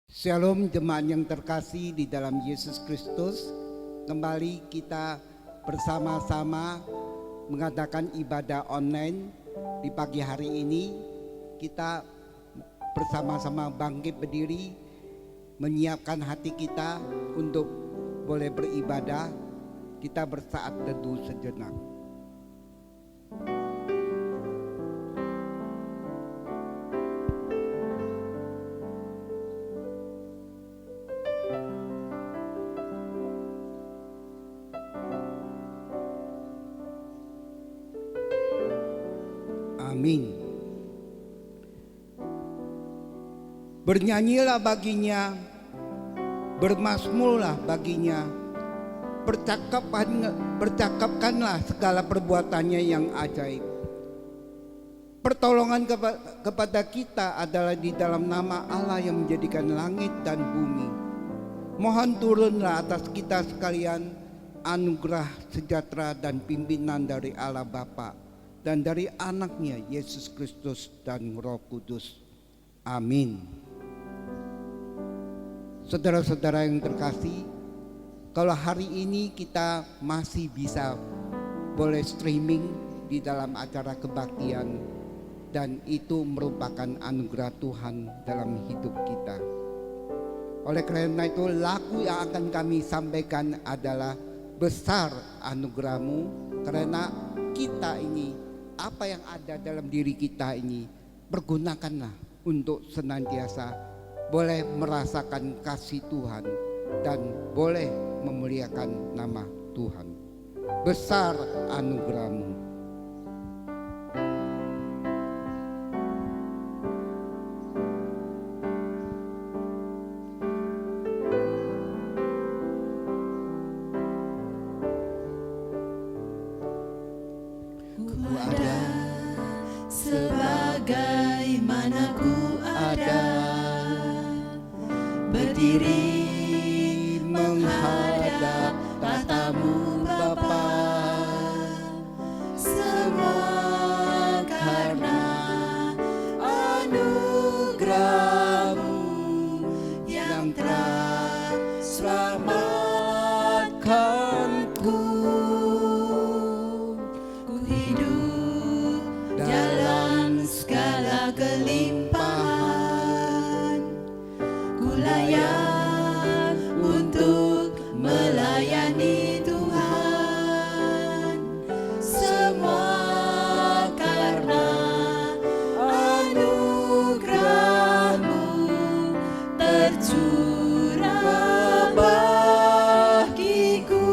Shalom jemaat yang terkasih di dalam Yesus Kristus. Kembali kita bersama-sama mengadakan ibadah online di pagi hari ini. Kita bersama-sama bangkit berdiri, menyiapkan hati kita untuk boleh beribadah. Kita bersaat teduh sejenak. Amin. Bernyanyilah baginya, bermazmurlah baginya, percakapkanlah segala perbuatannya yang ajaib. Pertolongan kepada kita adalah di dalam nama Allah yang menjadikan langit dan bumi. Mohon turunlah atas kita sekalian anugerah, sejahtera dan pimpinan dari Allah Bapa dan dari anaknya Yesus Kristus dan Roh Kudus. Amin. Saudara-saudara yang terkasih, kalau hari ini kita masih bisa boleh streaming di dalam acara kebaktian, dan itu merupakan anugerah Tuhan dalam hidup kita. Oleh karena itu, lagu yang akan kami sampaikan adalah besar anugerahmu, karena kita ini, apa yang ada dalam diri kita ini, pergunakanlah untuk senantiasa boleh merasakan kasih Tuhan dan boleh memuliakan nama Tuhan. Besar anugerahmu. Sebagaimana ku ada, berdiri menghadap tatamu Bapa, semua karena anugerahmu yang telah selamatkanku. Ku hidup dalam segala kelimpahan, ku layak untuk melayani Tuhan. Semua karena anugerahmu tercurah bagiku.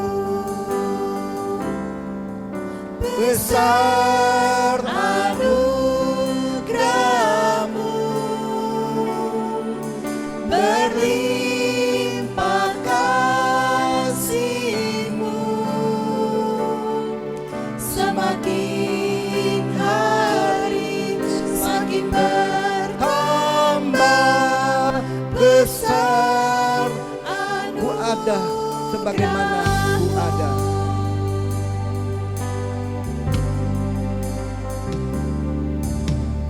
Besar anugerahmu, berlimpah kasih-Mu, semakin hari semakin bertambah besar Ku ada sebagaimana ku ada.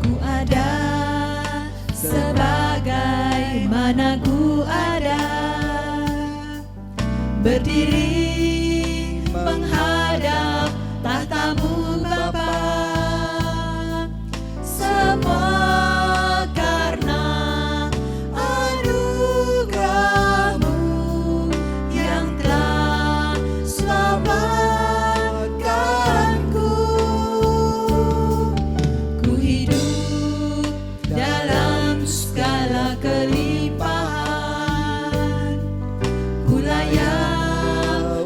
Ku ada sebagaimana ku ada, berdiri menghadap tahta-Mu Bapa, semua karena anugerah-Mu yang telah selamatkanku. Ku hidup dalam segala kelimpahan, ku layak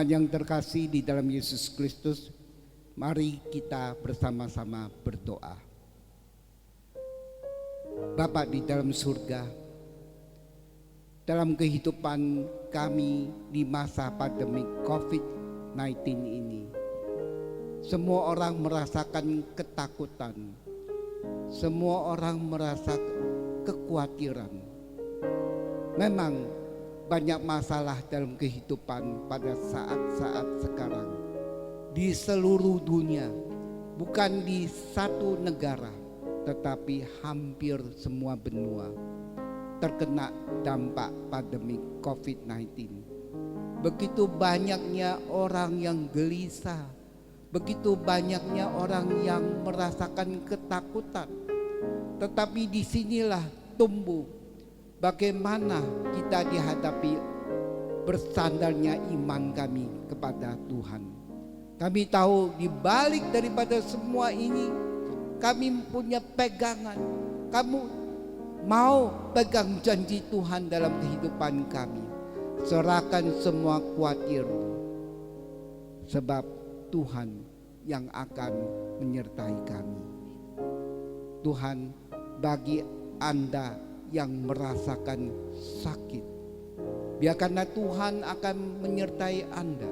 Jemaat yang terkasih di dalam Yesus Kristus, mari kita bersama-sama berdoa. Bapa di dalam surga, dalam kehidupan kami di masa pandemi COVID-19 ini, semua orang merasakan ketakutan, semua orang merasa kekhawatiran. Memang banyak masalah dalam kehidupan pada saat-saat sekarang di seluruh dunia, bukan di satu negara, tetapi hampir semua benua terkena dampak pandemi COVID-19. Begitu banyaknya orang yang gelisah, begitu banyaknya orang yang merasakan ketakutan. Tetapi disinilah tumbuh bagaimana kita dihadapi bersandarnya iman kami kepada Tuhan. Kami tahu di balik daripada semua ini, kami punya pegangan. Kamu mau pegang janji Tuhan dalam kehidupan kami. Serahkan semua khawatir, sebab Tuhan yang akan menyertai kami. Tuhan, bagi Anda yang merasakan sakit, biarkanlah Tuhan akan menyertai Anda,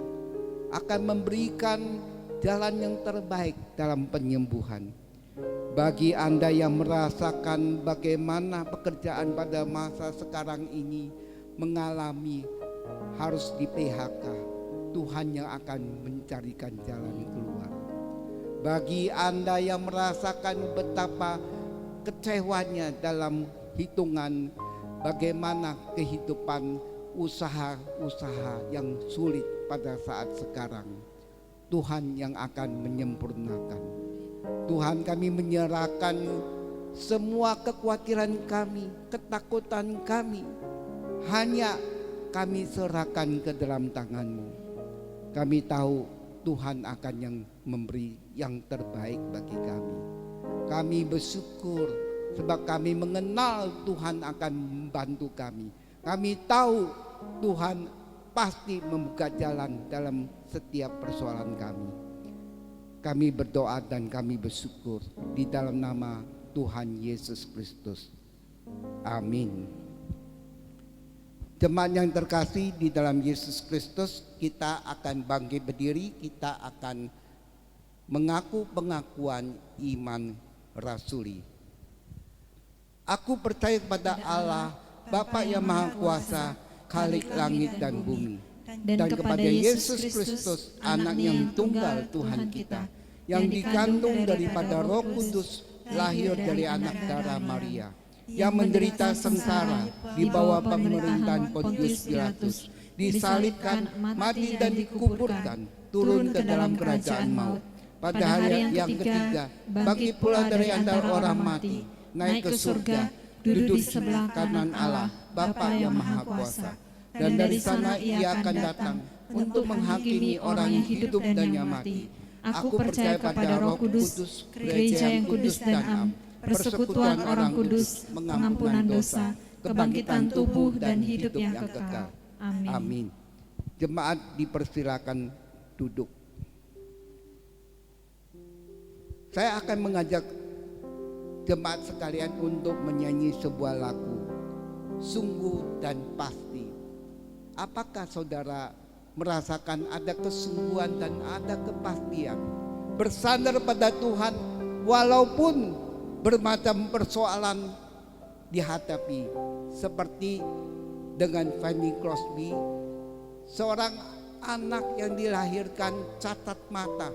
akan memberikan jalan yang terbaik dalam penyembuhan. Bagi Anda yang merasakan bagaimana pekerjaan pada masa sekarang ini mengalami harus di PHK, Tuhan yang akan mencarikan jalan keluar. Bagi Anda yang merasakan betapa kecewanya dalam hitungan bagaimana kehidupan usaha-usaha yang sulit pada saat sekarang, Tuhan yang akan menyempurnakan. Tuhan, kami menyerahkan semua kekhawatiran kami, ketakutan kami, hanya kami serahkan ke dalam tangan-Mu. Kami tahu Tuhan akan yang memberi yang terbaik bagi kami. Kami bersyukur sebab kami mengenal Tuhan akan membantu kami. Kami tahu Tuhan pasti membuka jalan dalam setiap persoalan kami. Kami berdoa dan kami bersyukur di dalam nama Tuhan Yesus Kristus. Amin. Jemaat yang terkasih di dalam Yesus Kristus, kita akan bangkit berdiri, kita akan mengaku pengakuan iman rasuli. Aku percaya kepada Allah, Bapa yang Maha Kuasa, Khalik langit dan bumi, dan kepada Yesus Kristus, anak yang tunggal Tuhan kita, yang dikandung daripada Roh Kudus, lahir dari anak darah Maria, yang menderita sengsara di bawah pemerintahan Pontius Pilatus, disalibkan, mati dan dikuburkan, turun ke dalam kerajaan maut. Pada hari yang ketiga, bangkit pula dari antara orang mati, naik ke surga, duduk di sebelah kanan Allah, Bapa yang Maha Kuasa. Dan dari sana Ia akan datang untuk menghakimi orang yang hidup dan yang mati. Aku percaya pada Roh Kudus, gereja yang kudus dan am, persekutuan orang kudus, pengampunan dosa, kebangkitan tubuh dan hidup yang kekal. Amin. Jemaat dipersilakan duduk. Saya akan mengajak jemaat sekalian untuk menyanyi sebuah lagu, Sungguh dan Pasti. Apakah saudara merasakan ada kesungguhan dan ada kepastian bersandar pada Tuhan walaupun bermacam persoalan dihadapi, seperti dengan Fanny Crosby, seorang anak yang dilahirkan cacat mata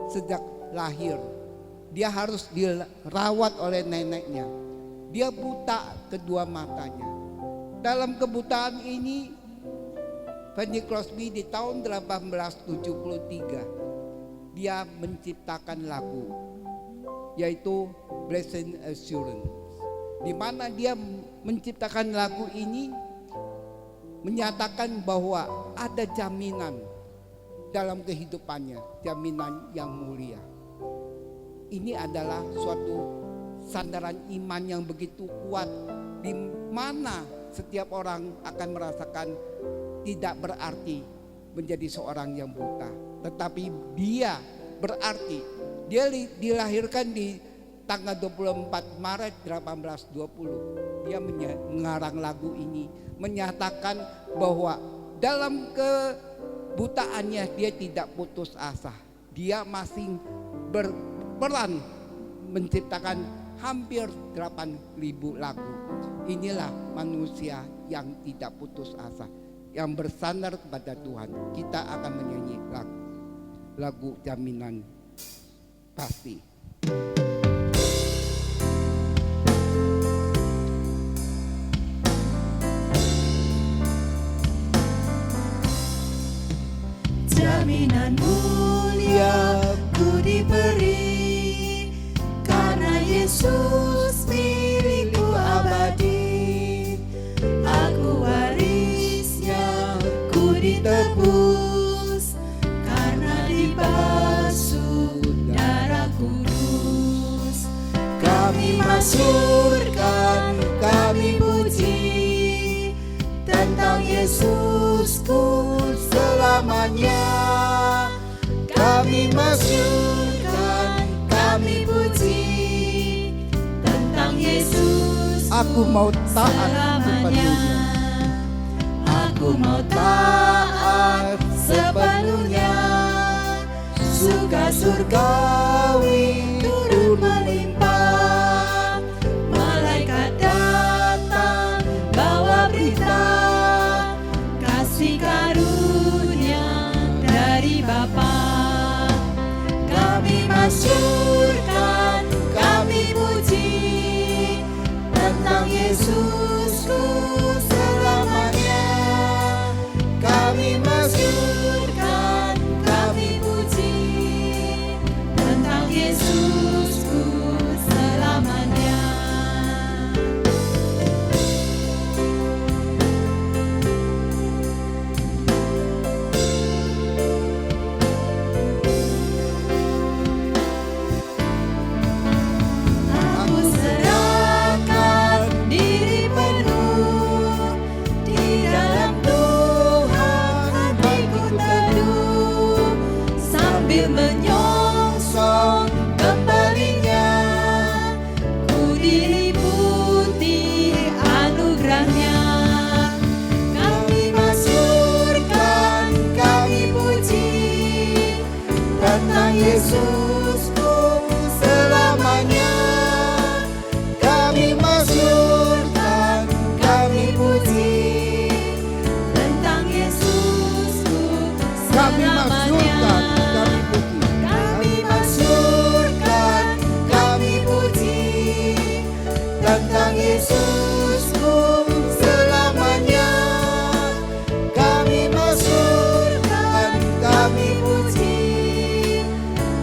sejak lahir. Dia harus dirawat oleh neneknya. Dia buta kedua matanya. Dalam kebutaan ini, Fanny Crosby di tahun 1873 dia menciptakan lagu, yaitu Blessed Assurance, di mana dia menciptakan lagu ini menyatakan bahwa ada jaminan dalam kehidupannya, jaminan yang mulia. Ini adalah suatu sandaran iman yang begitu kuat, di mana setiap orang akan merasakan tidak berarti menjadi seorang yang buta. Tetapi dia berarti dia dilahirkan di tanggal 24 Maret 1820. Dia mengarang lagu ini, menyatakan bahwa dalam kebutaannya dia tidak putus asa. Dia masih berperan menciptakan hampir 8.000 lagu. Inilah manusia yang tidak putus asa, yang bersandar kepada Tuhan. Kita akan menyanyi lagu Jaminan Pasti. Jaminan mulia ku diberi, karena Yesus milikku abadi. Aku warisnya, ku ditebus, karena dibasuh darah kudus. Kami masyurkan, kami puji tentang Yesusku selamanya. Kami masyurkan, kami puji tentang Yesus. Aku mau taat sepenuhnya. Aku mau taat sepenuhnya. Suka surgawi turun melimpah. Malaikat datang bawa berita kasih karunia dari Bapa. Kami masyurkan, kami puji tentang Yesusku selamanya. Kami masyurkan, kami puji tentang Yesusku selamanya. Aku serahkan diri penuh di dalam Tuhan, hatiku teduh sambil menyongsong kembalinya. Ku diliputi anugerahnya. Kami masyurkan, kami puji tentang Yesusku selamanya. Kami masyurkan, kami puji tentang Yesusku Kami selamanya. masyurkan, kami puji. Kami masyurkan, kami puji tentang Yesusku selamanya. Kami masyurkan, kami puji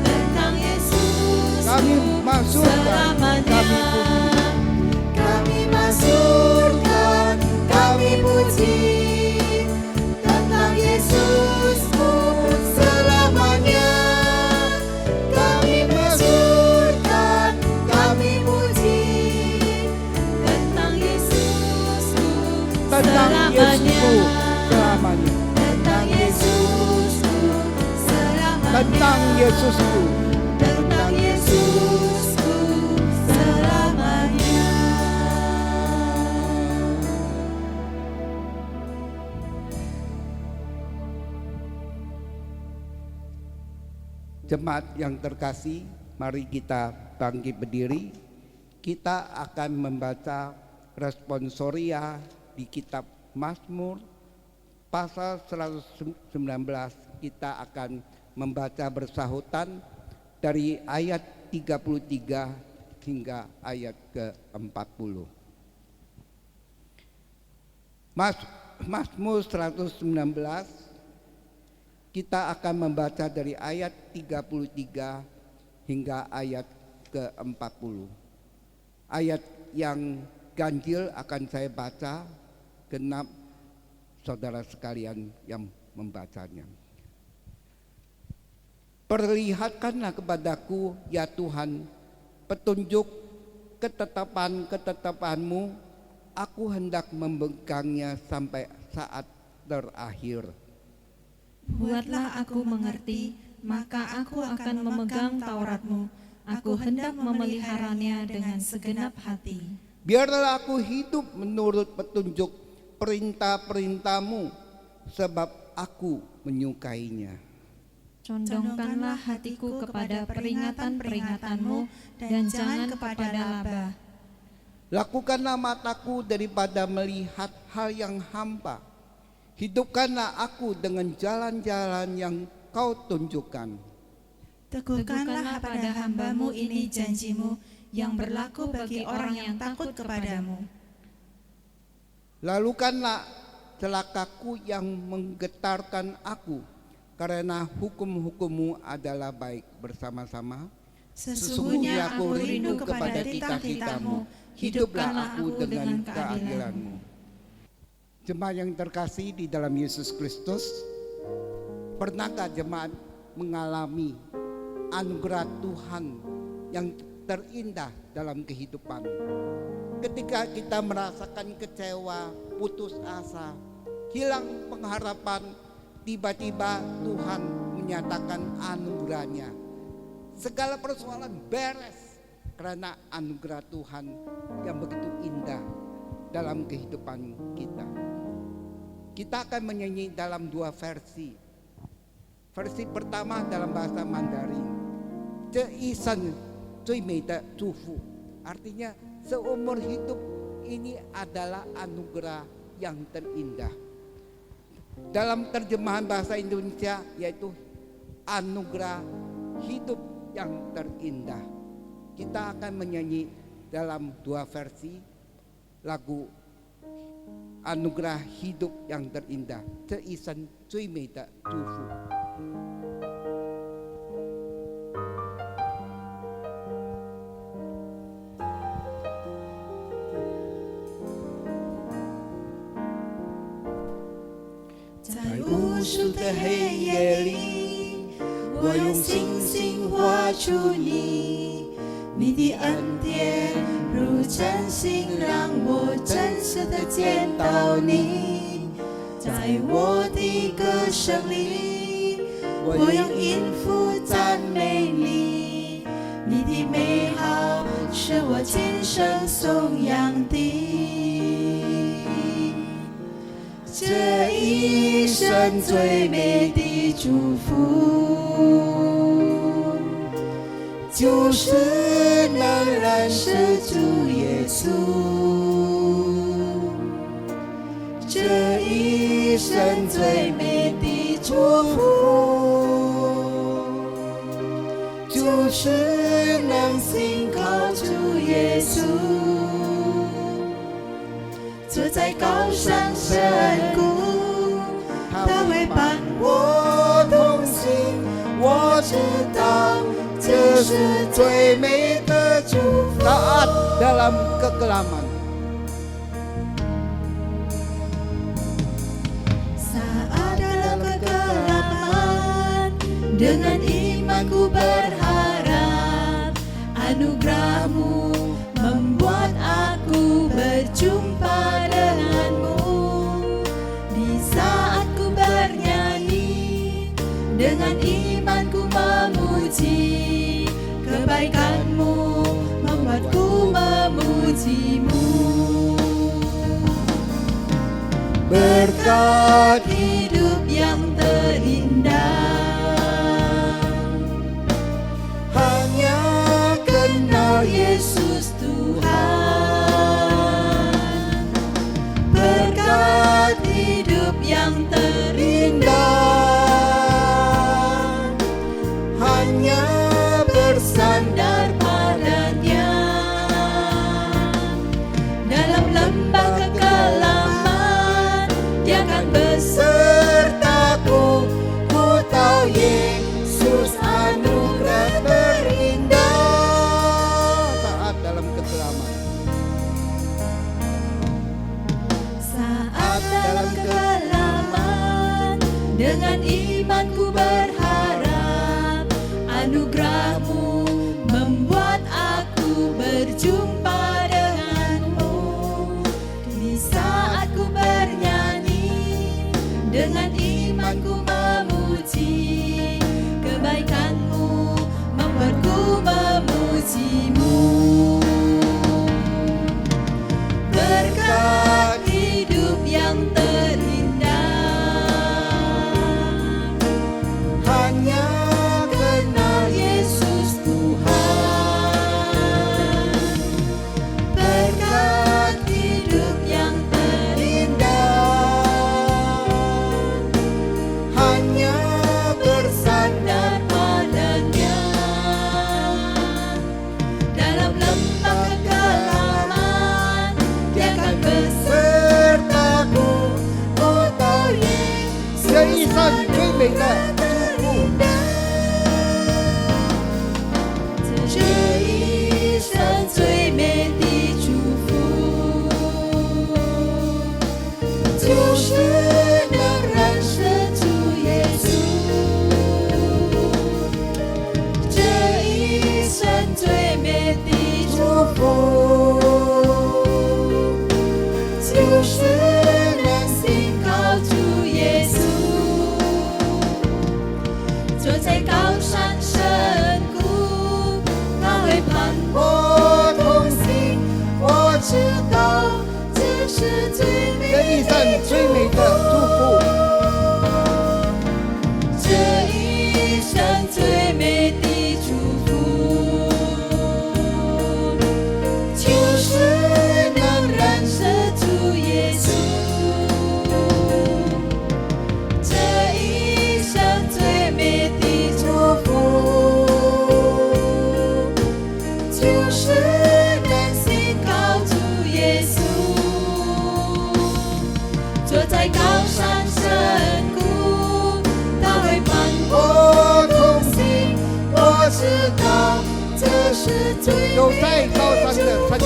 tentang Yesusku Kami masyurkan, selamanya. kami puji. Kami masyurkan, kami puji tentang Yesusku selamanya. Kami masyurkan, kami puji tentang Yesusku Tentang Yesusku selamanya. Tentang Yesusku selamanya. Tentang Yesusku. Tentang Yesusku selamanya. Jemaat yang terkasih, mari kita bangkit berdiri. Kita akan membaca responsoria di kitab Mazmur pasal 119. Kita akan membaca bersahutan dari ayat 33 hingga ayat ke-40. Mazmur 119, kita akan membaca dari ayat 33 hingga ayat ke-40. Ayat yang ganjil akan saya baca, genap saudara sekalian yang membacanya. Perlihatkanlah kepadaku ya Tuhan petunjuk ketetapan-ketetapanmu, aku hendak memegangnya sampai saat terakhir. Buatlah aku mengerti, maka aku akan memegang Taurat-Mu. Aku hendak memeliharanya dengan segenap hati. Biarlah aku hidup menurut petunjuk perintah-perintah-Mu, sebab aku menyukainya. Condongkanlah hatiku kepada peringatan-peringatan-Mu dan jangan kepada laba. Lakukanlah mataku daripada melihat hal yang hampa. Hidupkanlah aku dengan jalan-jalan yang Kau tunjukkan. Teguhkanlah pada hamba-Mu ini janji-Mu yang berlaku bagi orang yang takut kepadamu. Lalukanlah celakaku yang menggetarkan aku, karena hukum-hukum-Mu adalah baik bersama-sama. Sesungguhnya aku rindu kepada titah-titah-Mu. Hiduplah aku dengan keadilan-Mu. Jemaat yang terkasih di dalam Yesus Kristus, pernahkah jemaat mengalami anugerah Tuhan yang terindah dalam kehidupan? Ketika kita merasakan kecewa, putus asa, hilang pengharapan, tiba-tiba Tuhan menyatakan anugerahnya. Segala persoalan beres karena anugerah Tuhan yang begitu indah dalam kehidupan kita. Kita akan menyanyi dalam dua versi. Versi pertama dalam bahasa Mandarin, 这一生最美的祝福. Artinya seumur hidup ini adalah anugerah yang terindah. Dalam terjemahan bahasa Indonesia yaitu anugerah hidup yang terindah. Kita akan menyanyi dalam dua versi lagu anugerah hidup yang terindah, 这一生最美的祝福.在无数的黑夜里，我用星星画出你，你的恩典如真心，让我真实的见到你。在我的歌声里，我用音符赞美你，你的美好是我今生颂扬的。这一生最美的祝福，就是能认识主耶稣。这一生最美的祝福，就是能信靠主耶稣。坐在高山深谷，他会伴我同行。我知道这是最美的祝福。 Saat dalam kekelaman, Saat dalam kegelapan, dengan imanku berharap, anugerah-Mu membuat aku berjumpa denganmu. Di saat ku bernyanyi, dengan imanku memuji, kebaikan-Mu membuatku memuji-Mu. Berkat hidup yang terindah, hanya kenal Yesus Tuhan. Berkat hidup yang terindah, hanya bersandar padanya. Dalam lembah kekelaman, Dia akan besertaku. Ku tahu Yesus anugerah terindah. saat dalam kekelaman, Saat dalam kegelapan, dengan imanku berharap, anugerah-Mu membuat aku berjumpa denganmu. Di saat ku bernyanyi, dengan imanku memuji, 美的祝福。这一生最美的祝福，就是能认识主耶稣。这一生最美的祝福，就是能信靠主耶稣。坐在高山深谷，他会伴我同行。我知道这是最美这一生最美的祝福，这一生最美的祝福，就是能认识主耶稣。这一生最美的祝福，就是能信靠主耶稣。坐在高山深谷，他会伴我同行。我知道这是最走在高山的深谷，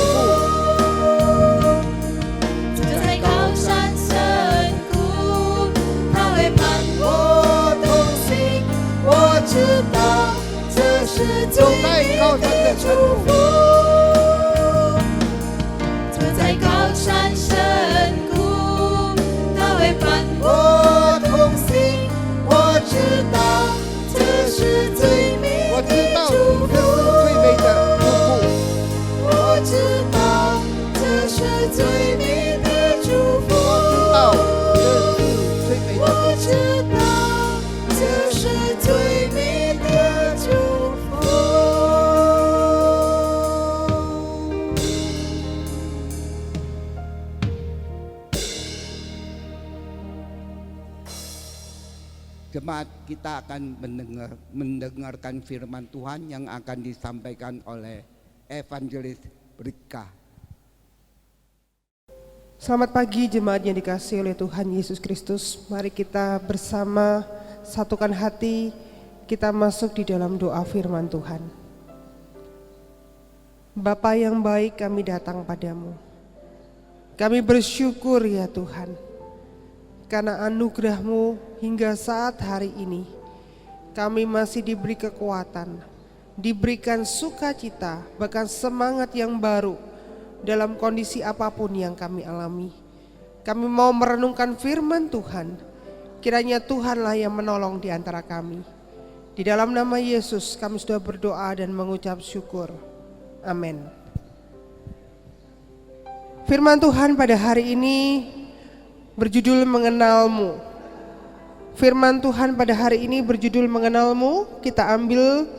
坐在高山深谷，他会伴我同行。我知道这是最走在高山的深谷，坐在高山深谷，他会伴我同行。我知道这是最美我知的道祝这是福。最美的祝福。我知道这是最美的祝福。到这是最美的我知道这是最美的祝福。Jemaat, kita akan mendengarkan firman Tuhan yang akan disampaikan oleh Evangelis Rika. Selamat pagi jemaat yang dikasihi oleh Tuhan Yesus Kristus. Mari kita bersama satukan hati, kita masuk di dalam doa firman Tuhan. Bapa yang baik, kami datang padamu. Kami bersyukur ya Tuhan, karena anugerah-Mu hingga saat hari ini kami masih diberi kekuatan, diberikan sukacita, bahkan semangat yang baru dalam kondisi apapun yang kami alami. Kami mau merenungkan firman Tuhan, kiranya Tuhanlah yang menolong di antara kami. Di dalam nama Yesus kami sudah berdoa dan mengucap syukur. Amin. Firman Tuhan pada hari ini berjudul mengenal-Mu. Firman Tuhan pada hari ini berjudul mengenal-Mu. Kita ambil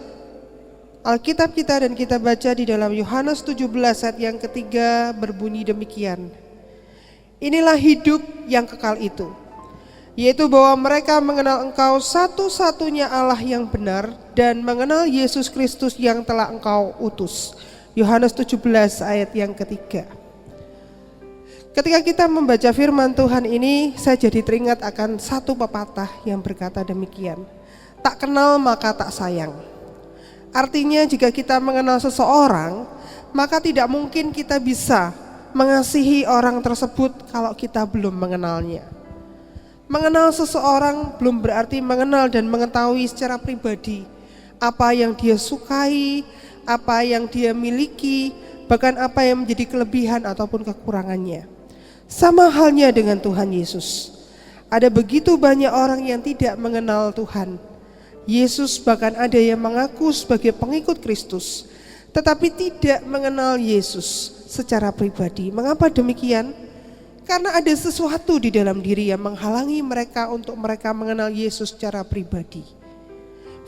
Alkitab kita dan kita baca di dalam Yohanes 17 ayat yang ketiga, berbunyi demikian. Inilah hidup yang kekal itu, yaitu bahwa mereka mengenal Engkau satu-satunya Allah yang benar dan mengenal Yesus Kristus yang telah Engkau utus. Yohanes 17 ayat yang ketiga. Ketika kita membaca firman Tuhan ini, saya jadi teringat akan satu pepatah yang berkata demikian. Tak kenal maka tak sayang. Artinya jika kita mengenal seseorang, maka tidak mungkin kita bisa mengasihi orang tersebut kalau kita belum mengenalnya. Mengenal seseorang belum berarti mengenal dan mengetahui secara pribadi apa yang dia sukai, apa yang dia miliki, bahkan apa yang menjadi kelebihan ataupun kekurangannya. Sama halnya dengan Tuhan Yesus. Ada begitu banyak orang yang tidak mengenal Tuhan Yesus, bahkan ada yang mengaku sebagai pengikut Kristus tetapi tidak mengenal Yesus secara pribadi. Mengapa demikian? Karena ada sesuatu di dalam diri yang menghalangi mereka untuk mereka mengenal Yesus secara pribadi.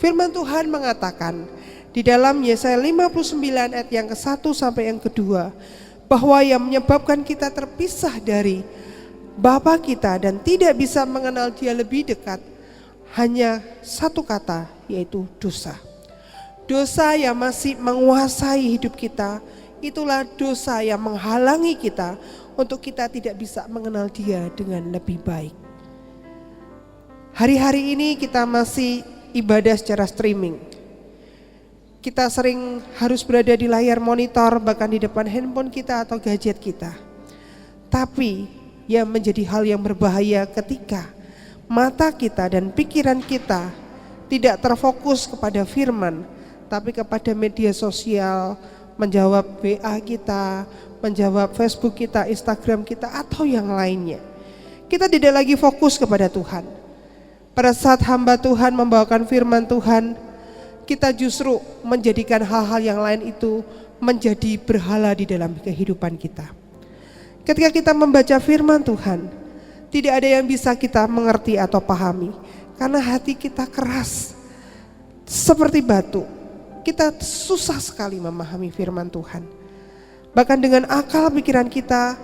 Firman Tuhan mengatakan di dalam Yesaya 59 ayat yang ke-1 sampai yang kedua, bahwa yang menyebabkan kita terpisah dari Bapa kita dan tidak bisa mengenal Dia lebih dekat hanya satu kata, yaitu dosa. Dosa yang masih menguasai hidup kita, itulah dosa yang menghalangi kita untuk kita tidak bisa mengenal Dia dengan lebih baik. Hari-hari ini kita masih ibadah secara streaming. Kita sering harus berada di layar monitor, bahkan di depan handphone kita atau gadget kita. Tapi yang menjadi hal yang berbahaya ketika mata kita dan pikiran kita tidak terfokus kepada firman, tapi kepada media sosial, menjawab WA kita, menjawab Facebook kita, Instagram kita, atau yang lainnya. Kita tidak lagi fokus kepada Tuhan. Pada saat hamba Tuhan membawakan firman Tuhan, kita justru menjadikan hal-hal yang lain itu menjadi berhala di dalam kehidupan kita. Ketika kita membaca firman Tuhan, tidak ada yang bisa kita mengerti atau pahami, karena hati kita keras seperti batu. Kita susah sekali memahami firman Tuhan. Bahkan dengan akal pikiran kita,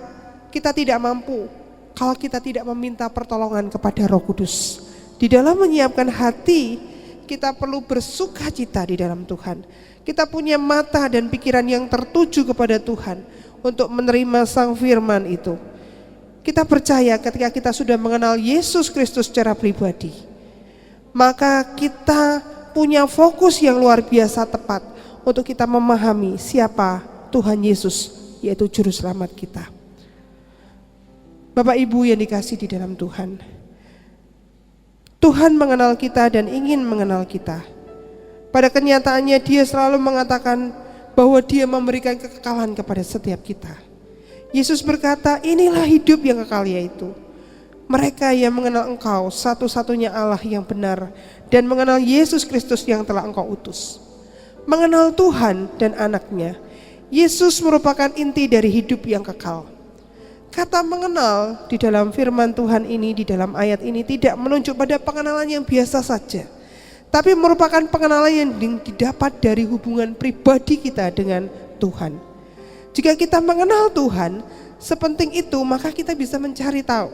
kita tidak mampu kalau kita tidak meminta pertolongan kepada Roh Kudus. Di dalam menyiapkan hati, kita perlu bersuka cita di dalam Tuhan. Kita punya mata dan pikiran yang tertuju kepada Tuhan untuk menerima sang firman itu. Kita percaya ketika kita sudah mengenal Yesus Kristus secara pribadi, maka kita punya fokus yang luar biasa tepat untuk kita memahami siapa Tuhan Yesus, yaitu Juru Selamat kita. Bapak Ibu yang dikasihi di dalam Tuhan, Tuhan mengenal kita dan ingin mengenal kita. Pada kenyataannya Dia selalu mengatakan bahwa Dia memberikan kekekalan kepada setiap kita. Yesus berkata, inilah hidup yang kekal, yaitu mereka yang mengenal Engkau satu-satunya Allah yang benar, dan mengenal Yesus Kristus yang telah Engkau utus. Mengenal Tuhan dan anaknya, Yesus merupakan inti dari hidup yang kekal. Kata mengenal di dalam firman Tuhan ini, di dalam ayat ini tidak menunjuk pada pengenalan yang biasa saja, tapi merupakan pengenalan yang didapat dari hubungan pribadi kita dengan Tuhan. Jika kita mengenal Tuhan sepenting itu, maka kita bisa mencari tahu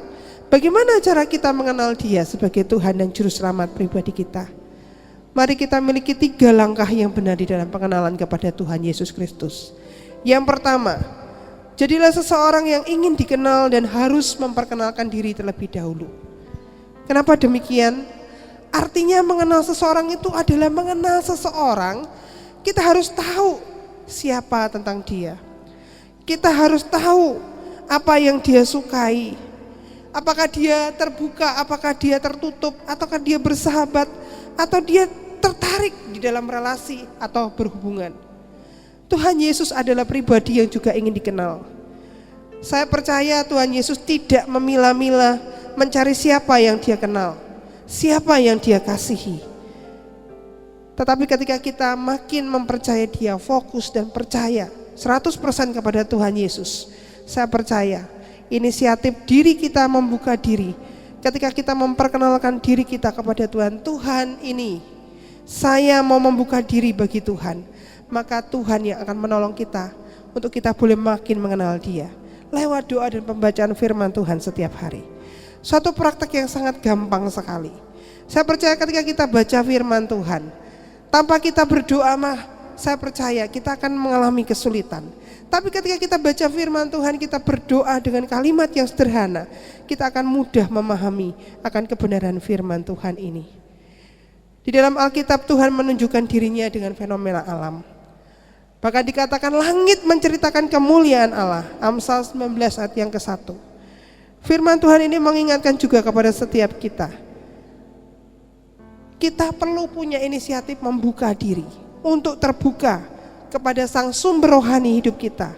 bagaimana cara kita mengenal Dia sebagai Tuhan dan Juru Selamat pribadi kita. Mari kita miliki 3 langkah yang benar di dalam pengenalan kepada Tuhan Yesus Kristus. Yang pertama, jadilah seseorang yang ingin dikenal dan harus memperkenalkan diri terlebih dahulu. Kenapa demikian? Artinya mengenal seseorang itu adalah mengenal seseorang, kita harus tahu siapa tentang dia. Kita harus tahu apa yang dia sukai. Apakah dia terbuka, apakah dia tertutup, ataukah dia bersahabat, atau dia tertarik di dalam relasi atau berhubungan. Tuhan Yesus adalah pribadi yang juga ingin dikenal. Saya percaya Tuhan Yesus tidak memilah-milah mencari siapa yang Dia kenal, siapa yang Dia kasihi. Tetapi ketika kita makin mempercayai Dia, fokus dan percaya 100% kepada Tuhan Yesus, saya percaya inisiatif diri kita membuka diri. Ketika kita memperkenalkan diri kita kepada Tuhan, Tuhan ini saya mau membuka diri bagi Tuhan, maka Tuhan yang akan menolong kita untuk kita boleh makin mengenal Dia lewat doa dan pembacaan firman Tuhan setiap hari. Suatu praktek yang sangat gampang sekali. Saya percaya ketika kita baca firman Tuhan, tanpa kita berdoa saya percaya kita akan mengalami kesulitan. Tapi ketika kita baca firman Tuhan, kita berdoa dengan kalimat yang sederhana, kita akan mudah memahami akan kebenaran firman Tuhan ini. Di dalam Alkitab Tuhan menunjukkan dirinya dengan fenomena alam. Bahkan dikatakan langit menceritakan kemuliaan Allah. Amsal 19 ayat yang ke-1. Firman Tuhan ini mengingatkan juga kepada setiap kita. Kita perlu punya inisiatif membuka diri untuk terbuka kepada sang sumber rohani hidup kita,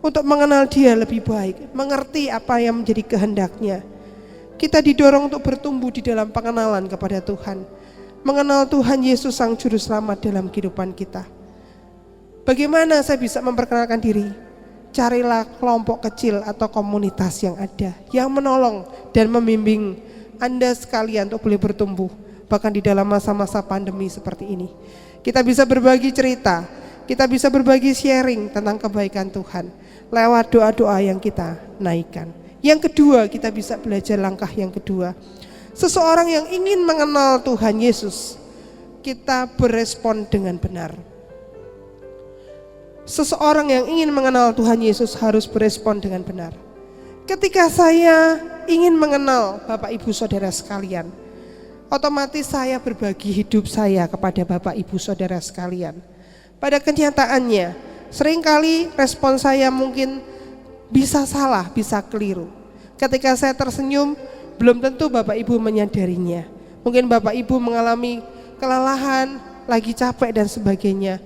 untuk mengenal Dia lebih baik, mengerti apa yang menjadi kehendaknya. Kita didorong untuk bertumbuh di dalam pengenalan kepada Tuhan, mengenal Tuhan Yesus sang Juru Selamat dalam kehidupan kita. Bagaimana saya bisa memperkenalkan diri? Carilah kelompok kecil atau komunitas yang ada, yang menolong dan membimbing Anda sekalian untuk boleh bertumbuh, bahkan di dalam masa-masa pandemi seperti ini. Kita bisa berbagi cerita, kita bisa berbagi sharing tentang kebaikan Tuhan lewat doa-doa yang kita naikkan. Yang kedua, kita bisa belajar langkah yang kedua. Seseorang yang ingin mengenal Tuhan Yesus, kita berespon dengan benar. Seseorang yang ingin mengenal Tuhan Yesus harus berespon dengan benar. Ketika saya ingin mengenal Bapak Ibu Saudara sekalian, Otomatis saya berbagi hidup saya kepada Bapak Ibu Saudara sekalian. Pada kenyataannya, seringkali respon saya mungkin bisa salah, bisa keliru. Ketika saya tersenyum, belum tentu Bapak Ibu menyadarinya. Mungkin Bapak Ibu mengalami kelelahan, lagi capek dan sebagainya.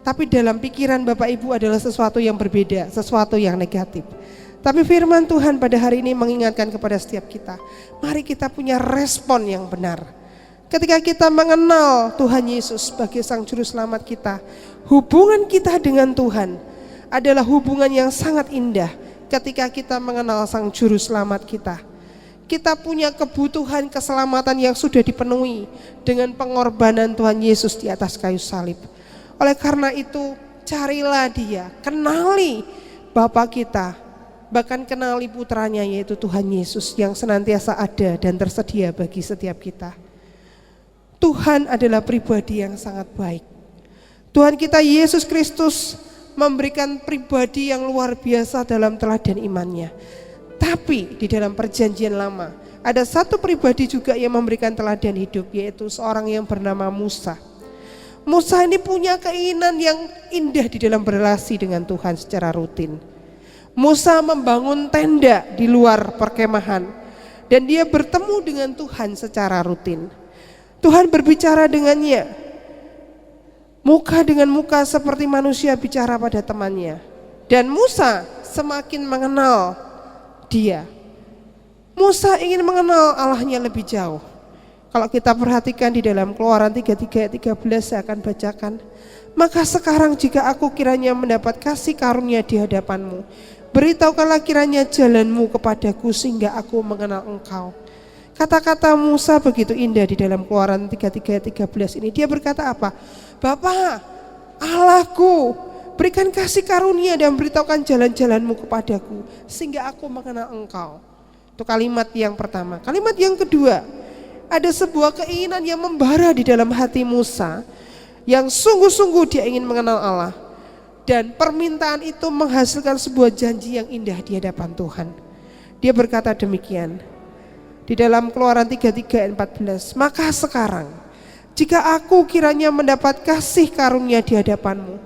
Tapi dalam pikiran Bapak Ibu adalah sesuatu yang berbeda, sesuatu yang negatif. Tapi firman Tuhan pada hari ini mengingatkan kepada setiap kita, mari kita punya respon yang benar. Ketika kita mengenal Tuhan Yesus sebagai Sang Juru Selamat kita, hubungan kita dengan Tuhan adalah hubungan yang sangat indah. Ketika kita mengenal Sang Juru Selamat kita, kita punya kebutuhan keselamatan yang sudah dipenuhi dengan pengorbanan Tuhan Yesus di atas kayu salib. Oleh karena itu, carilah Dia, kenali Bapa kita, bahkan kenali putranya yaitu Tuhan Yesus yang senantiasa ada dan tersedia bagi setiap kita. Tuhan adalah pribadi yang sangat baik. Tuhan kita Yesus Kristus memberikan pribadi yang luar biasa dalam teladan imannya. Tapi di dalam perjanjian lama ada satu pribadi juga yang memberikan teladan hidup, yaitu seorang yang bernama Musa. Musa ini punya keinginan yang indah di dalam berrelasi dengan Tuhan secara rutin. Musa membangun tenda di luar perkemahan dan dia bertemu dengan Tuhan secara rutin. Tuhan berbicara dengannya muka dengan muka seperti manusia bicara pada temannya. Dan Musa semakin mengenal dia. Musa ingin mengenal Allahnya lebih jauh. Kalau kita perhatikan di dalam Keluaran 33 ayat 13 saya akan bacakan. Maka sekarang jika aku kiranya mendapat kasih karunia di hadapanmu, beritahukanlah kiranya jalanmu kepadaku sehingga aku mengenal engkau. Kata-kata Musa begitu indah di dalam Keluaran 33 ayat 13 ini. Dia berkata apa? Bapa, Allahku, berikan kasih karunia dan beritahukan jalan-jalanmu kepadaku sehingga aku mengenal engkau. Itu kalimat yang pertama. Kalimat yang kedua, ada sebuah keinginan yang membara di dalam hati Musa, yang sungguh-sungguh dia ingin mengenal Allah. Dan permintaan itu menghasilkan sebuah janji yang indah di hadapan Tuhan. Dia berkata demikian di dalam Keluaran 33 ayat 14. Maka sekarang jika aku kiranya mendapat kasih karunia di hadapanmu,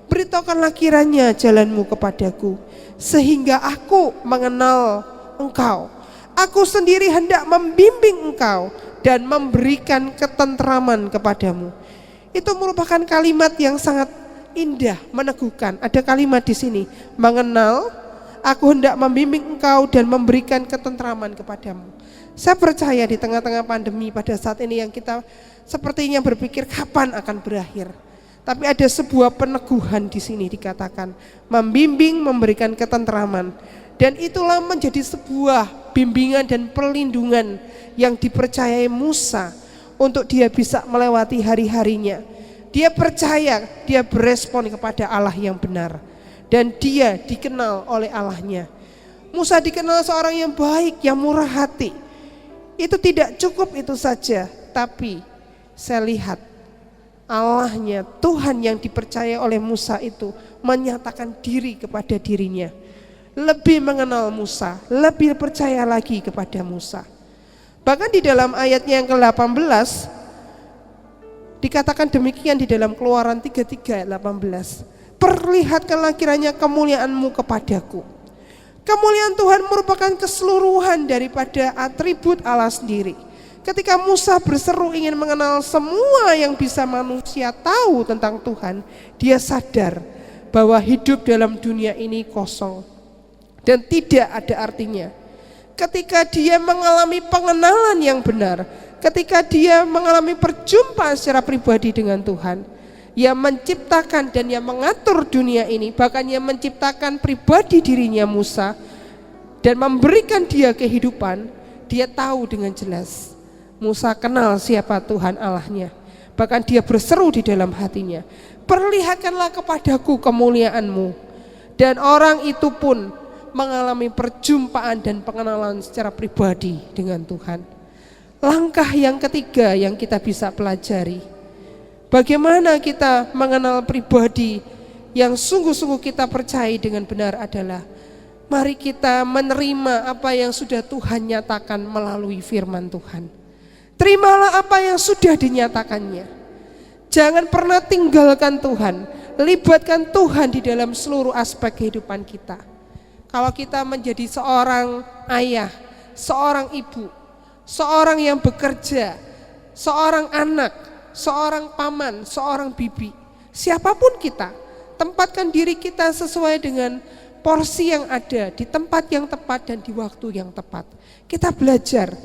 beritahukanlah kiranya jalanmu kepadaku sehingga aku mengenal engkau. Aku sendiri hendak membimbing engkau dan memberikan ketentraman kepadamu. Itu merupakan kalimat yang sangat indah, meneguhkan. Ada kalimat di sini, mengenal, aku hendak membimbing engkau dan memberikan ketentraman kepadamu. Saya percaya di tengah-tengah pandemi pada saat ini yang kita sepertinya berpikir kapan akan berakhir. Tapi ada sebuah peneguhan di sini dikatakan, membimbing, memberikan ketentraman. Dan itulah menjadi sebuah bimbingan dan perlindungan yang dipercayai Musa untuk dia bisa melewati hari-harinya. Dia percaya, dia berespon kepada Allah yang benar. Dan dia dikenal oleh Allahnya. Musa dikenal seorang yang baik, yang murah hati. Itu tidak cukup itu saja. Tapi saya lihat Allahnya, Tuhan yang dipercaya oleh Musa itu menyatakan diri kepada dirinya. Lebih mengenal Musa, lebih percaya lagi kepada Musa. Bahkan di dalam ayatnya yang ke-18 dikatakan demikian di dalam Keluaran 33 ayat 18. Perlihatkanlah kiranya kemuliaanmu kepadaku. Kemuliaan Tuhan merupakan keseluruhan daripada atribut Allah sendiri. Ketika Musa berseru ingin mengenal semua yang bisa manusia tahu tentang Tuhan, dia sadar bahwa hidup dalam dunia ini kosong dan tidak ada artinya. Ketika dia mengalami pengenalan yang benar, ketika dia mengalami perjumpaan secara pribadi dengan Tuhan, yang menciptakan dan yang mengatur dunia ini, bahkan yang menciptakan pribadi dirinya Musa dan memberikan dia kehidupan, dia tahu dengan jelas. Musa kenal siapa Tuhan Allahnya. Bahkan dia berseru di dalam hatinya, perlihatkanlah kepadaku kemuliaanmu. Dan orang itu pun mengalami perjumpaan dan pengenalan secara pribadi dengan Tuhan. Langkah yang ketiga yang kita bisa pelajari, bagaimana kita mengenal pribadi yang sungguh-sungguh kita percaya dengan benar adalah mari kita menerima apa yang sudah Tuhan nyatakan melalui firman Tuhan. Terimalah apa yang sudah dinyatakannya. Jangan pernah tinggalkan Tuhan. Libatkan Tuhan di dalam seluruh aspek kehidupan kita. Kalau kita menjadi seorang ayah, seorang ibu, seorang yang bekerja, seorang anak, seorang paman, seorang bibi, siapapun kita, tempatkan diri kita sesuai dengan porsi yang ada, di tempat yang tepat dan di waktu yang tepat. Kita belajar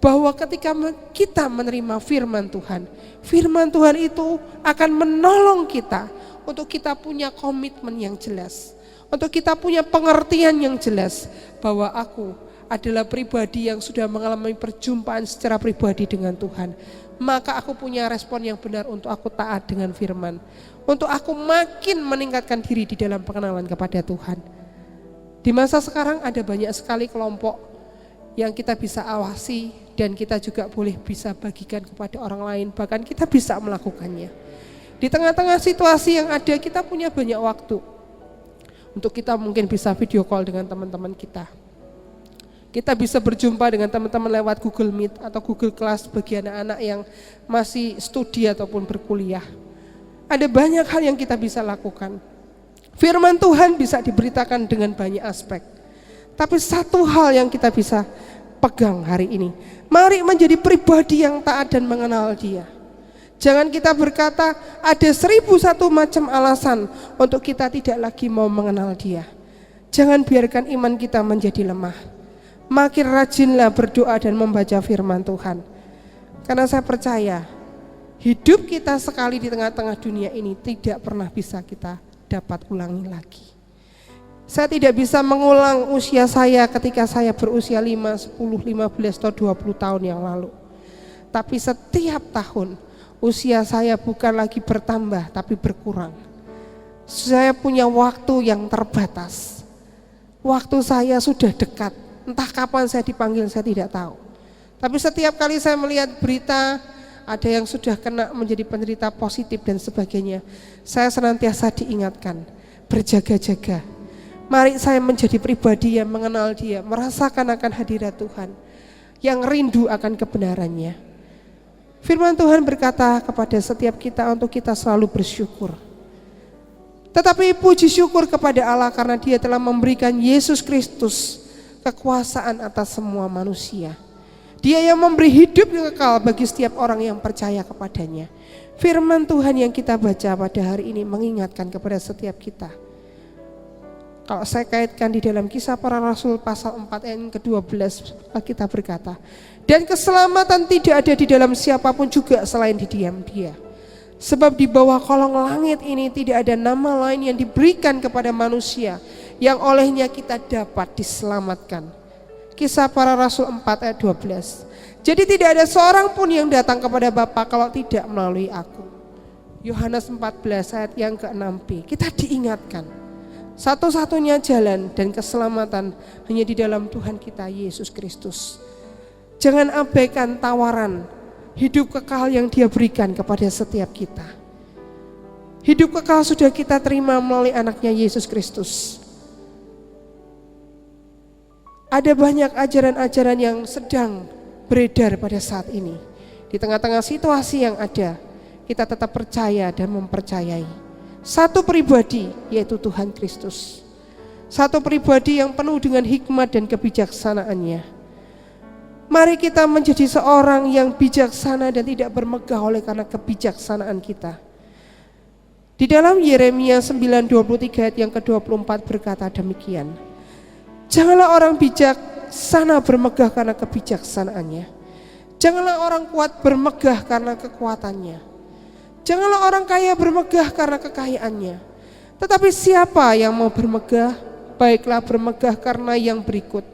bahwa ketika kita menerima firman Tuhan itu akan menolong kita untuk kita punya komitmen yang jelas, untuk kita punya pengertian yang jelas bahwa aku adalah pribadi yang sudah mengalami perjumpaan secara pribadi dengan Tuhan. Maka aku punya respon yang benar untuk aku taat dengan firman, untuk aku makin meningkatkan diri di dalam pengenalan kepada Tuhan. Di masa sekarang ada banyak sekali kelompok yang kita bisa awasi dan kita juga boleh bisa bagikan kepada orang lain, bahkan kita bisa melakukannya. Di tengah-tengah situasi yang ada, kita punya banyak waktu untuk kita mungkin bisa video call dengan teman-teman kita. Kita bisa berjumpa dengan teman-teman lewat Google Meet atau Google Class bagi anak-anak yang masih studi ataupun berkuliah. Ada banyak hal yang kita bisa lakukan. Firman Tuhan bisa diberitakan dengan banyak aspek. Tapi satu hal yang kita bisa pegang hari ini, mari menjadi pribadi yang taat dan mengenal Dia. Jangan kita berkata ada 1001 macam alasan untuk kita tidak lagi mau mengenal Dia. Jangan biarkan iman kita menjadi lemah. Makin rajinlah berdoa dan membaca firman Tuhan. Karena saya percaya hidup kita sekali di tengah-tengah dunia ini tidak pernah bisa kita dapat ulangi lagi. Saya tidak bisa mengulang usia saya ketika saya berusia 5, 10, 15 atau 20 tahun yang lalu. Tapi setiap tahun usia saya bukan lagi bertambah tapi berkurang. Saya punya waktu yang terbatas. Waktu saya sudah dekat. Entah kapan saya dipanggil saya tidak tahu. Tapi setiap kali saya melihat berita ada yang sudah kena menjadi penderita positif dan sebagainya, saya senantiasa diingatkan, berjaga-jaga. Mari saya menjadi pribadi yang mengenal Dia, merasakan akan hadirat Tuhan, yang rindu akan kebenarannya. Firman Tuhan berkata kepada setiap kita untuk kita selalu bersyukur. Tetapi puji syukur kepada Allah karena Dia telah memberikan Yesus Kristus kekuasaan atas semua manusia. Dia yang memberi hidup yang kekal bagi setiap orang yang percaya kepadanya. Firman Tuhan yang kita baca pada hari ini mengingatkan kepada setiap kita. Kalau saya kaitkan di dalam Kisah Para Rasul pasal 4 ayat ke-12, kita berkata, dan keselamatan tidak ada di dalam siapapun juga selain di diam Dia. Sebab di bawah kolong langit ini tidak ada nama lain yang diberikan kepada manusia yang olehnya kita dapat diselamatkan. Kisah Para Rasul 4 ayat 12. Jadi tidak ada seorang pun yang datang kepada Bapa kalau tidak melalui aku. Yohanes 14 ayat yang ke-6b. Kita diingatkan satu-satunya jalan dan keselamatan hanya di dalam Tuhan kita Yesus Kristus. Jangan abaikan tawaran hidup kekal yang Dia berikan kepada setiap kita. Hidup kekal sudah kita terima melalui anaknya Yesus Kristus. Ada banyak ajaran-ajaran yang sedang beredar pada saat ini. Di tengah-tengah situasi yang ada, kita tetap percaya dan mempercayai satu pribadi, yaitu Tuhan Kristus. Satu pribadi yang penuh dengan hikmat dan kebijaksanaannya. Mari kita menjadi seorang yang bijaksana dan tidak bermegah oleh karena kebijaksanaan kita. Di dalam Yeremia 9:23 ayat yang ke-24 berkata demikian. Janganlah orang bijaksana bermegah karena kebijaksanaannya. Janganlah orang kuat bermegah karena kekuatannya. Janganlah orang kaya bermegah karena kekayaannya. Tetapi siapa yang mau bermegah, baiklah bermegah karena yang berikut.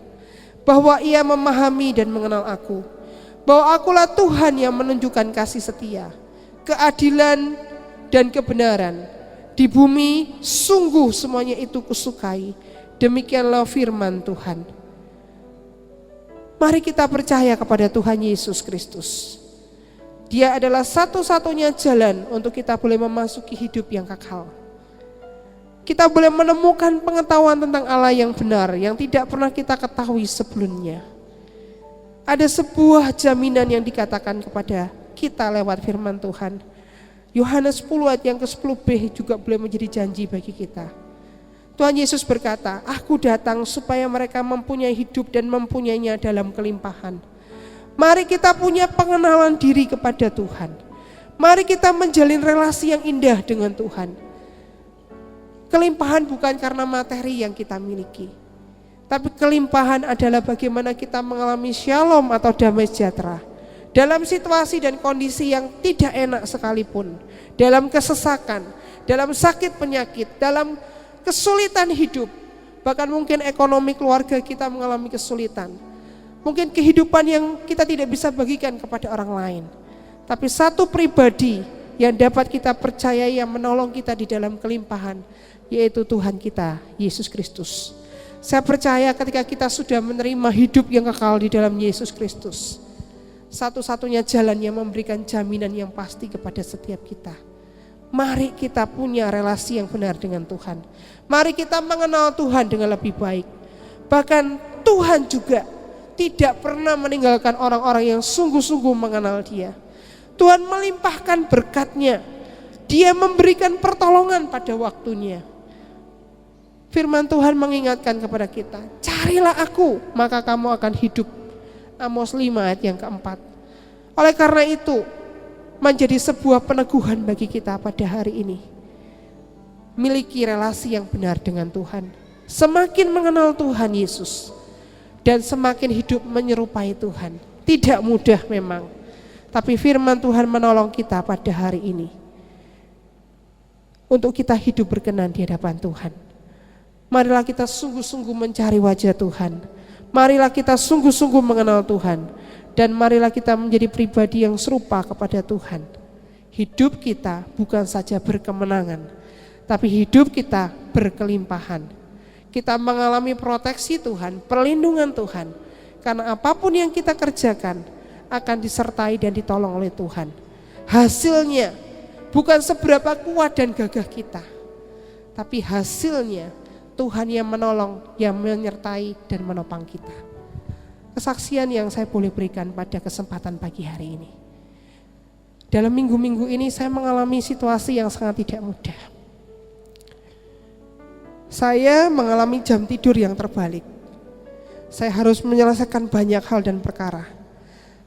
Bahwa ia memahami dan mengenal aku. Bahwa akulah Tuhan yang menunjukkan kasih setia, keadilan dan kebenaran. Di bumi sungguh semuanya itu kusukai. Demikianlah firman Tuhan. Mari kita percaya kepada Tuhan Yesus Kristus. Dia adalah satu-satunya jalan untuk kita boleh memasuki hidup yang kekal. Kita boleh menemukan pengetahuan tentang Allah yang benar, yang tidak pernah kita ketahui sebelumnya. Ada sebuah jaminan yang dikatakan kepada kita lewat firman Tuhan. Yohanes 10 ayat yang ke-10b juga boleh menjadi janji bagi kita. Tuhan Yesus berkata, "Aku datang supaya mereka mempunyai hidup dan mempunyainya dalam kelimpahan." Mari kita punya pengenalan diri kepada Tuhan. Mari kita menjalin relasi yang indah dengan Tuhan. Kelimpahan bukan karena materi yang kita miliki, tapi kelimpahan adalah bagaimana kita mengalami shalom atau damai sejahtera dalam situasi dan kondisi yang tidak enak sekalipun, dalam kesesakan, dalam sakit penyakit, dalam kesulitan hidup, bahkan mungkin ekonomi keluarga kita mengalami kesulitan, mungkin kehidupan yang kita tidak bisa bagikan kepada orang lain, tapi satu pribadi yang dapat kita percayai yang menolong kita di dalam kelimpahan, yaitu Tuhan kita, Yesus Kristus. Saya percaya ketika kita sudah menerima hidup yang kekal di dalam Yesus Kristus, satu-satunya jalan yang memberikan jaminan yang pasti kepada setiap kita. Mari kita punya relasi yang benar dengan Tuhan. Mari kita mengenal Tuhan dengan lebih baik. Bahkan Tuhan juga tidak pernah meninggalkan orang-orang yang sungguh-sungguh mengenal Dia. Tuhan melimpahkan berkat-Nya. Dia memberikan pertolongan pada waktunya. Firman Tuhan mengingatkan kepada kita, "Carilah Aku, maka kamu akan hidup." Amos 5 ayat yang keempat. Oleh karena itu, menjadi sebuah peneguhan bagi kita pada hari ini. Miliki relasi yang benar dengan Tuhan. Semakin mengenal Tuhan Yesus dan semakin hidup menyerupai Tuhan. Tidak mudah memang, tapi firman Tuhan menolong kita pada hari ini untuk kita hidup berkenan di hadapan Tuhan. Marilah kita sungguh-sungguh mencari wajah Tuhan. Marilah kita sungguh-sungguh mengenal Tuhan. Dan marilah kita menjadi pribadi yang serupa kepada Tuhan. Hidup kita bukan saja berkemenangan, tapi hidup kita berkelimpahan. Kita mengalami proteksi Tuhan, perlindungan Tuhan. Karena apapun yang kita kerjakan akan disertai dan ditolong oleh Tuhan. Hasilnya bukan seberapa kuat dan gagah kita, tapi hasilnya Tuhan yang menolong, yang menyertai dan menopang kita. Kesaksian yang saya boleh berikan pada kesempatan pagi hari ini. Dalam minggu-minggu ini saya mengalami situasi yang sangat tidak mudah. Saya mengalami jam tidur yang terbalik. Saya harus menyelesaikan banyak hal dan perkara.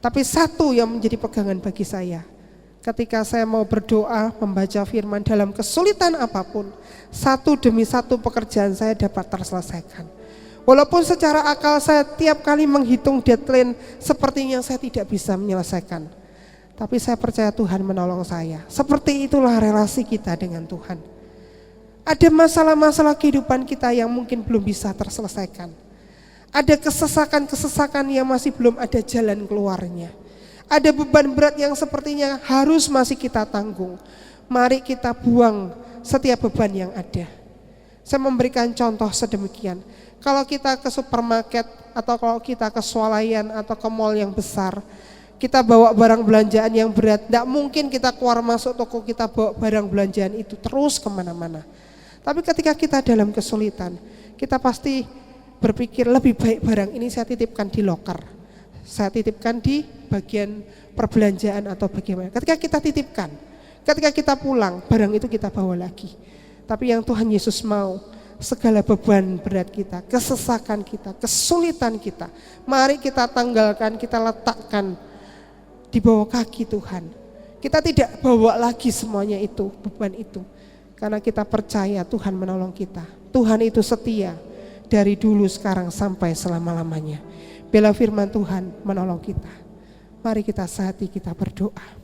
Tapi satu yang menjadi pegangan bagi saya, ketika saya mau berdoa, membaca firman dalam kesulitan apapun, satu demi satu pekerjaan saya dapat terselesaikan. Walaupun secara akal saya tiap kali menghitung deadline, sepertinya saya tidak bisa menyelesaikan. Tapi saya percaya Tuhan menolong saya. Seperti itulah relasi kita dengan Tuhan. Ada masalah-masalah kehidupan kita yang mungkin belum bisa terselesaikan. Ada kesesakan-kesesakan yang masih belum ada jalan keluarnya. Ada beban berat yang sepertinya harus masih kita tanggung. Mari kita buang setiap beban yang ada. Saya memberikan contoh sedemikian. Kalau kita ke supermarket atau kalau kita ke swalayan atau ke mall yang besar, kita bawa barang belanjaan yang berat, tidak mungkin kita keluar masuk toko kita bawa barang belanjaan itu terus kemana-mana. Tapi ketika kita dalam kesulitan, kita pasti berpikir lebih baik barang ini saya titipkan di loker, saya titipkan di bagian perbelanjaan atau bagaimana. Ketika kita titipkan, ketika kita pulang, barang itu kita bawa lagi. Tapi yang Tuhan Yesus mau, segala beban berat kita, kesesakan kita, kesulitan kita, mari kita tanggalkan, kita letakkan di bawah kaki Tuhan. Kita tidak bawa lagi semuanya itu, beban itu. Karena kita percaya Tuhan menolong kita. Tuhan itu setia dari dulu, sekarang, sampai selama-lamanya. Bila firman Tuhan menolong kita. Mari kita sehati kita berdoa.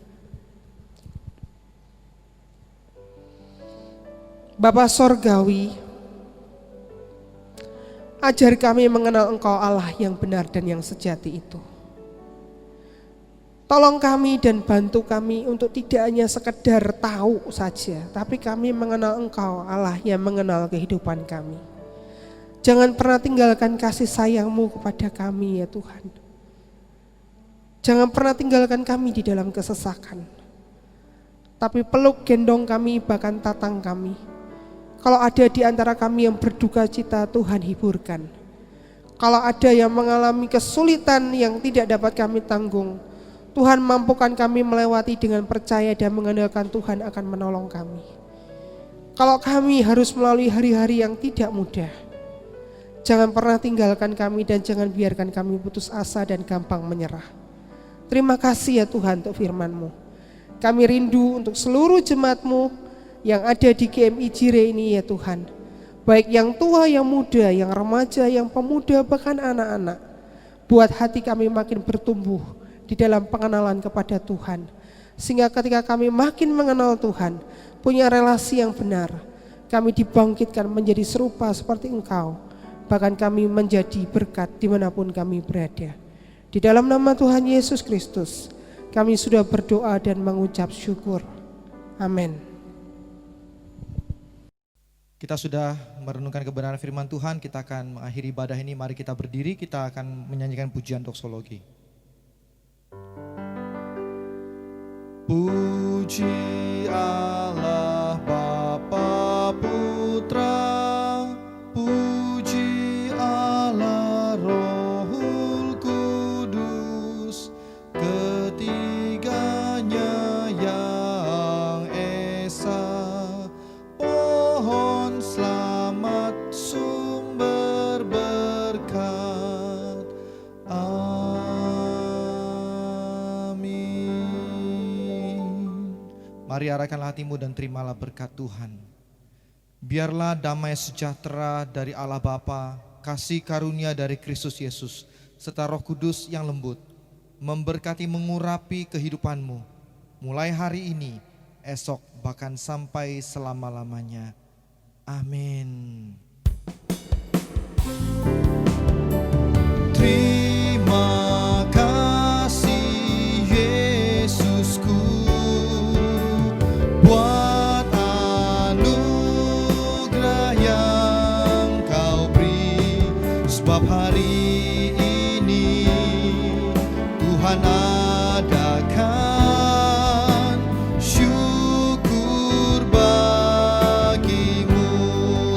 Bapa Sorgawi, ajar kami mengenal Engkau Allah yang benar dan yang sejati itu. Tolong kami dan bantu kami untuk tidak hanya sekedar tahu saja, tapi kami mengenal Engkau Allah yang mengenal kehidupan kami. Jangan pernah tinggalkan kasih sayang-Mu kepada kami ya Tuhan. Jangan pernah tinggalkan kami di dalam kesesakan. Tapi peluk, gendong kami, bahkan tatang kami. Kalau ada di antara kami yang berduka cita, Tuhan hiburkan. Kalau ada yang mengalami kesulitan yang tidak dapat kami tanggung, Tuhan mampukan kami melewati dengan percaya dan mengandalkan Tuhan akan menolong kami. Kalau kami harus melalui hari-hari yang tidak mudah, jangan pernah tinggalkan kami dan jangan biarkan kami putus asa dan gampang menyerah. Terima kasih ya Tuhan untuk firman-Mu. Kami rindu untuk seluruh jemaat-Mu yang ada di GMI Jire ini ya Tuhan. Baik yang tua, yang muda, yang remaja, yang pemuda, bahkan anak-anak. Buat hati kami makin bertumbuh di dalam pengenalan kepada Tuhan. Sehingga ketika kami makin mengenal Tuhan, punya relasi yang benar, kami dibangkitkan menjadi serupa seperti Engkau. Bahkan kami menjadi berkat dimanapun kami berada. Di dalam nama Tuhan Yesus Kristus, kami sudah berdoa dan mengucap syukur. Amin. Kita sudah merenungkan kebenaran firman Tuhan, kita akan mengakhiri ibadah ini. Mari kita berdiri, kita akan menyanyikan pujian doksologi. Puji Allah Bapa Putra, puji Allah Rohul Kudus, ketiganya yang esa. Pohon selamat sumber berkat. Amin. Mari arahkanlah hatimu dan terimalah berkat Tuhan. Biarlah damai sejahtera dari Allah Bapa, kasih karunia dari Kristus Yesus, serta Roh Kudus yang lembut, memberkati mengurapi kehidupanmu, mulai hari ini, esok, bahkan sampai selama-lamanya. Amin. Terima kasih Yesusku buat anugerah yang Kau beri, sebab hari ini Tuhan adakan syukur bagimu.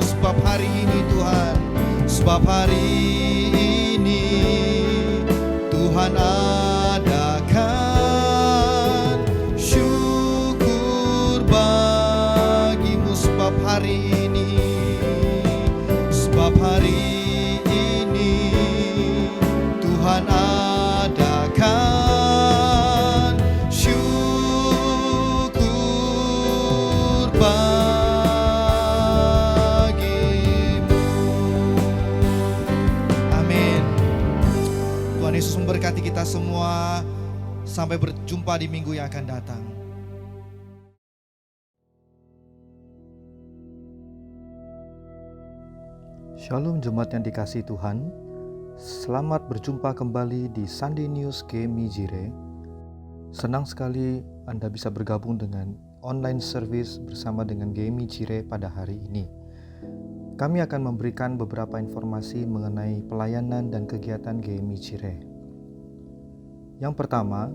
Sebab hari ini Tuhan, sebab hari ini Tuhan adakan syukur bagimu. Sebab hari ini, sebab hari ini Tuhan adakan syukur bagimu. Amin. Tuhan Yesus memberkati kita semua. Sampai berjumpa di minggu yang akan datang. Shalom jemaat yang dikasihi Tuhan. Selamat berjumpa kembali di Sunday News GMI Jire. Senang sekali Anda bisa bergabung dengan online service bersama dengan GMI Jire pada hari ini. Kami akan memberikan beberapa informasi mengenai pelayanan dan kegiatan GMI Jire. Yang pertama,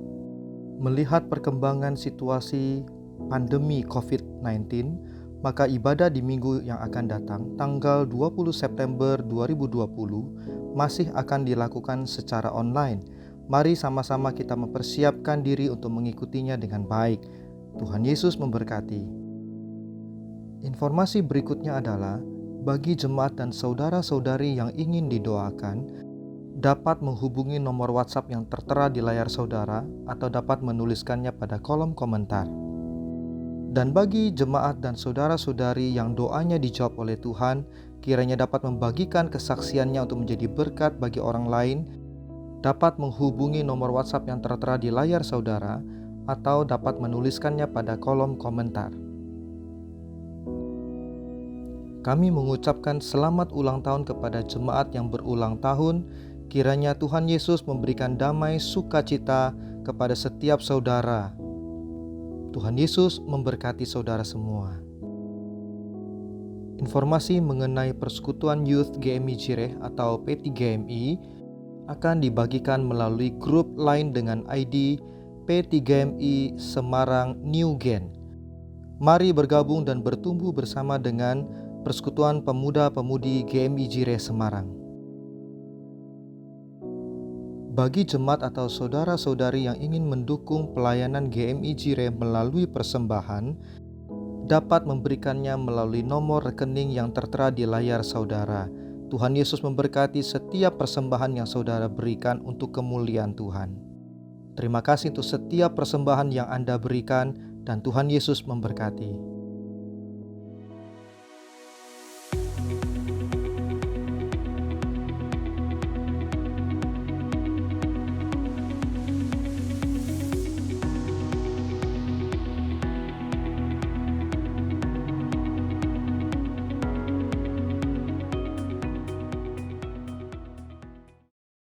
melihat perkembangan situasi pandemi COVID-19, maka ibadah di minggu yang akan datang, tanggal 20 September 2020, masih akan dilakukan secara online. Mari sama-sama kita mempersiapkan diri untuk mengikutinya dengan baik. Tuhan Yesus memberkati. Informasi berikutnya adalah, bagi jemaat dan saudara-saudari yang ingin didoakan, dapat menghubungi nomor WhatsApp yang tertera di layar saudara atau dapat menuliskannya pada kolom komentar. Dan bagi jemaat dan saudara-saudari yang doanya dijawab oleh Tuhan, kiranya dapat membagikan kesaksiannya untuk menjadi berkat bagi orang lain, dapat menghubungi nomor WhatsApp yang tertera di layar saudara atau dapat menuliskannya pada kolom komentar. Kami mengucapkan selamat ulang tahun kepada jemaat yang berulang tahun. Kiranya Tuhan Yesus memberikan damai sukacita kepada setiap saudara. Tuhan Yesus memberkati saudara semua. Informasi mengenai Persekutuan Youth GMI Jire atau P3GMI akan dibagikan melalui grup lain dengan ID P3GMI Semarang New Gen. Mari bergabung dan bertumbuh bersama dengan Persekutuan Pemuda-Pemudi GMI Jire Semarang. Bagi jemaat atau saudara-saudari yang ingin mendukung pelayanan GMI Jire melalui persembahan, dapat memberikannya melalui nomor rekening yang tertera di layar saudara. Tuhan Yesus memberkati setiap persembahan yang saudara berikan untuk kemuliaan Tuhan. Terima kasih untuk setiap persembahan yang Anda berikan, dan Tuhan Yesus memberkati.